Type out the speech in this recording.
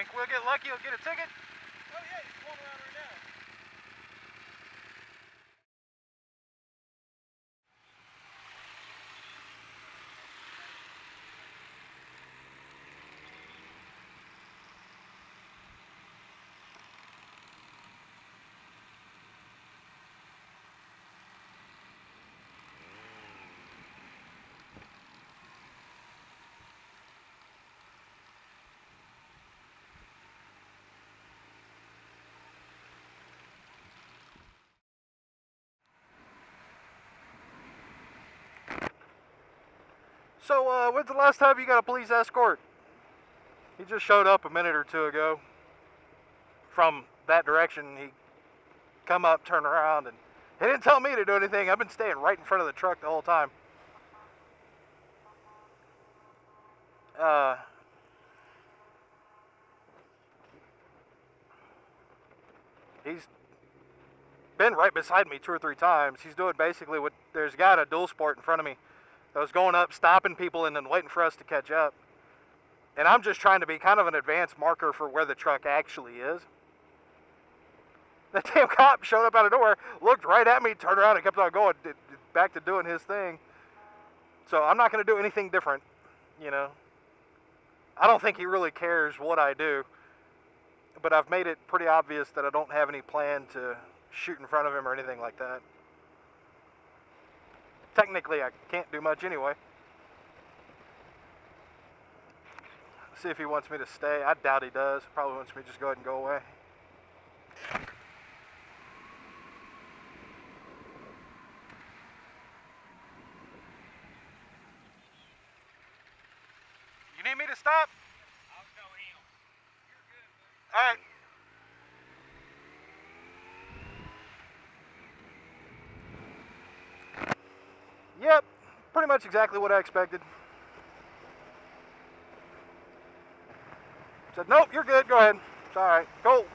think we'll get lucky, he'll get a ticket? Oh yeah, he's going around right now. So, when's the last time you got a police escort? He just showed up a minute or two ago from that direction. He come up, turn around, and he didn't tell me to do anything. I've been staying right in front of the truck the whole time. He's been right beside me 2 or 3 times. He's doing basically what there's a guy in a dual sport in front of me that was going up, stopping people, and then waiting for us to catch up. And I'm just trying to be kind of an advanced marker for where the truck actually is. That damn cop showed up out of nowhere, looked right at me, turned around, and kept on going, back to doing his thing. So I'm not going to do anything different, you know. I don't think he really cares what I do. But I've made it pretty obvious that I don't have any plan to shoot in front of him or anything like that. Technically, I can't do much anyway. See if he wants me to stay. I doubt he does. Probably wants me to just go ahead and go away. You need me to stop? I'll tell him. You're good, buddy. All right. Yep, pretty much exactly what I expected. Said, nope, you're good, go ahead. It's all right, go.